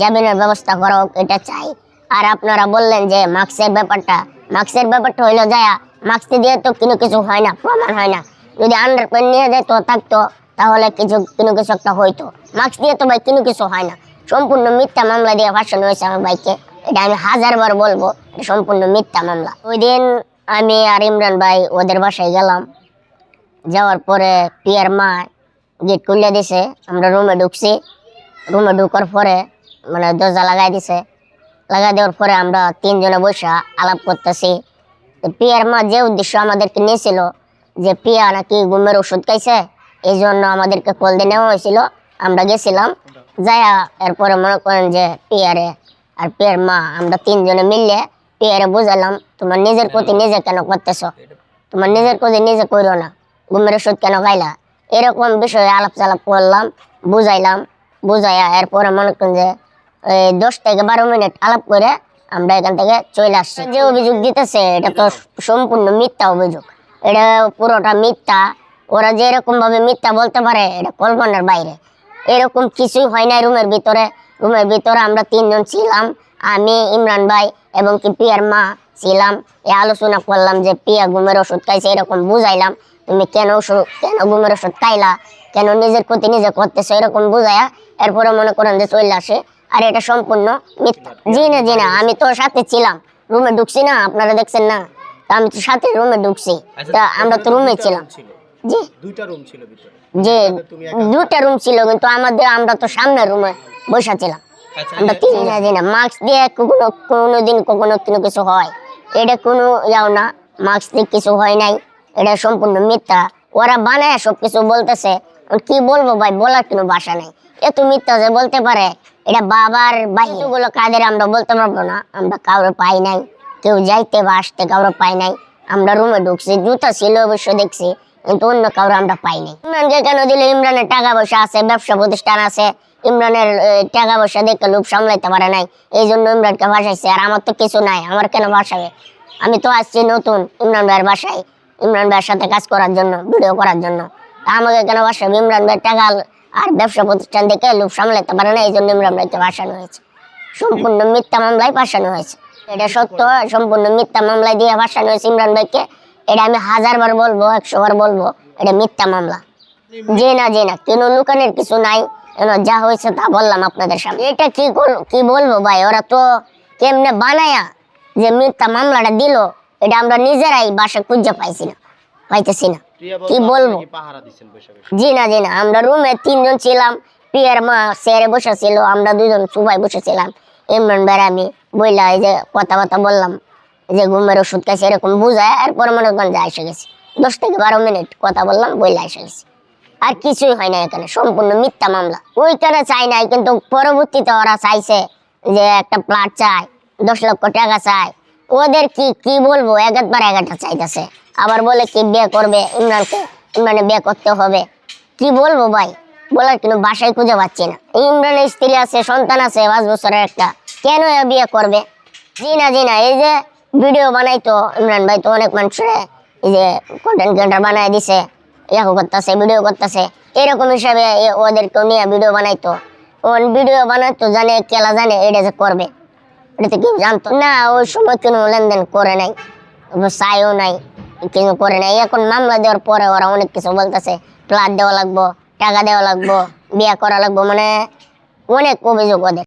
জামিনের ব্যবস্থা করো, এটা চাই। আর আপনারা বললেন যে মাস্কের ব্যাপারটা হইলো যায়, মাস্ক দিয়ে তো কিছু হয় না, প্রমাণ হয় না। যদি আন্ডারপ্যান্ট নিয়ে যায় তো থাকতো, তাহলে কিছু একটা হইতো। মাস্ক দিয়ে তো ভাই কিছু হয় না। সম্পূর্ণ মিথ্যা মামলা দিয়ে ফাঁসানো হয়েছে আমার ভাইকে। এটা আমি 1000বার বলবো, এটা সম্পূর্ণ মিথ্যা মামলা। ওই দিন আমি আর ইমরান ভাই ওদের বাসায় গেলাম। যাওয়ার পরে পিয়ার মা গেট খুলে দিছে, আমরা রুমে ঢুকছি। রুমে ঢুকার পরে মানে দরজা লাগাই দিছে। লাগাই দেওয়ার পরে আমরা 3 জনে বসে আলাপ করতেছি। পিয়ার মা যে উদ্দেশ্য আমাদেরকে নিয়েছিল, যে পিয়া নাকি ঘুমের ওষুধ খাইছে, এই জন্য আমাদেরকে কল দিয়ে নেওয়া হয়েছিল। আমরা গেছিলাম, যাইয়া এরপরে মনে করেন যে পিয়ারে আর পিয়ার মা আমরা 3 জনে মিললে পিয়ারে বুঝালাম, তোমার নিজের ক্ষতি নিজে কেন করতেছ, তোমার নিজের ক্ষতি নিজে করো না, ঘুমের ওষুধ কেন খাইলা, এরকম বিষয়ে আলাপ চালাপ করলাম, বুঝাইলাম। বুঝাইয়া এরপরে মনে করেন যে 10 থেকে 12 মিনিট আলাপ করে আমরা এখান থেকে চলে আসছি। যে অভিযোগ দিতেছে এটা তো সম্পূর্ণ মিথ্যা অভিযোগ, এটা পুরোটা মিথ্যা। ওরা যে এরকম ভাবে মিথ্যা বলতে পারে এটা কল্পনার বাইরে। এরকম কিছুই হয় না। রুমের ভিতরে আমরা 3 জন ছিলাম, আমি, ইমরান ভাই এবং কি পিয়ার মা ছিলাম। এই আলোচনা করলাম যে পিয়া ঘুমের ওষুধ খাইছে, এরকম বুঝাইলাম, তুমি কেন ঘুমের ওষুধ খাইলা, কেন নিজের ক্ষতি নিজে করতেছো, এরকম বুঝাইয়া এরপরে মনে করেন যে চলে আসে। আর এটা সম্পূর্ণ মিথ্যা। জি না, আমি তো সাথে ছিলাম, রুমে ঢুকছি না, আপনারা দেখছেন না, আমি তো সাথে রুমে ঢুকছি। তা আমরা তো রুমে ছিলাম। জি, 2টা রুম ছিল ভিতরে। জি, 2টা রুম ছিল, কিন্তু আমরা তো সামনে রুমে বসে ছিলাম। আমরা না মাস্ক দিয়ে কোনোদিন কখনো কিছু হয়, এটা কোনো ইয়াও না, মাস্ক দিয়ে কিছু হয় নাই, এটা সম্পূর্ণ মিথ্যা। ওরা বানায় সবকিছু বলতেছে, কি বলবো ভাই, বলার কোনো ভাষা নেই। এত মিথ্যা যে বলতে পারে, এটা বাবার বাহিনীগুলো কাদের আমরা বলতে পারবো না। আমরা কাউরে পাই নাই, কেউ যাইতে বা আসতে কাউরে পাই নাই। আমরা রুমে ঢুকছি, জুতা ছিল অবশ্য দেখছি, কিন্তু অন্য কাউরে আমরা পাইনি। ইমরানকে কেন দিলে? ইমরানের টাকা পয়সা আছে, ব্যবসা প্রতিষ্ঠান আছে, ইমরানের টাকা পয়সা দেখে লোভ সামলাইতে পারে নাই, এই জন্য ইমরানকে ভাসাইছে। আর আমার তো কিছু নাই, আমার কেন ভাসাবে? আমি তো আসছি নতুন ইমরান ভাইয়ের বাসায়, ইমরান ভাইয়ের সাথে কাজ করার জন্য, ভিডিও করার জন্য। আমাকে কেন ভাসাবে? ইমরান ভাইয়ের টাকা আর ব্যবসা প্রতিষ্ঠান দেখে লোভ সামলাইতে পারে না, এই জন্য ইমরান ভাইকে ভাসানো হয়েছে। সম্পূর্ণ মিথ্যা মামলায় ভাসানো হয়েছে, এটা সত্য। সম্পূর্ণ মিথ্যা মামলায় দিয়ে ভাসানো হয়েছে ইমরান ভাইকে। এটা আমি 1000বার বলবো, 100বার বলবো, এটা মিথ্যা মামলা। জি না, কোনো লুকানোর কিছু নাই, যা হয়েছে তা বললাম আপনাদের সামনে। এটা কি বলবো ভাই, ওরা তো কেমনে বানায়া যে মিথ্যা মামলাটা দিল, এটা আমরা নিজেরাই বাসা খুঁজে পাইতেছি না, কি বলবো। জি না, আমরা রুমে 3 জন ছিলাম, পিয়ার মা চেয়ারে বসে ছিল, আমরা 2 জন সুবাই বসেছিলাম। ইমরান ভাই আমি বইলা এই যে কথা বললাম যে ঘুমের ওষুধ খাইছে, এরকম বুঝায় এরপর মনে করেন যে এসে গেছি। 10 থেকে 12 মিনিট কথা বললাম, বইলা এসে গেছি। আর কিছুই হয় না এখানে, সম্পূর্ণ মিথ্যা মামলা। ওইখানে চাই নাই, কিন্তু পরবর্তীতে ওরা চাইছে যে একটা প্লট চাই, 10 লক্ষ টাকা চাই। ওদের কি বলবো, একবার একটা চাইতেছে, আবার বলে কি বিয়ে করবে ইমরানে বিয়ে করতে হবে। কি বলবো ভাই, বলার কোনো বাসায় খুঁজে পাচ্ছি না। ইমরানের স্ত্রী আছে, সন্তান আছে 5 বছরের একটা, কেন বিয়ে করবে? জি না, এই যে ভিডিও বানাইতো ইমরান ভাই, তো অনেক মানুষের এই যে কন্টেন্ট ক্রিয়েটর বানাই দিছে, করতেছে, ভিডিও করতেছে, এরকম হিসাবে ওদেরকেও নিয়ে ভিডিও বানাইতো। ভিডিও বানাইতো, জানে কেলা জানে এটা যে করবে, এটা তো কেউ জানতো না। ওই সময় কোনো লেনদেন করে নাই, চাইও নাই, কিছু করে নাই। এখন মামলা দেওয়ার পরে ওরা অনেক কিছু বলতেছে, প্লাট দেওয়া লাগবো, টাকা দেওয়া লাগবো, বিয়ে করা লাগবো, মানে অনেক অভিযোগ ওদের।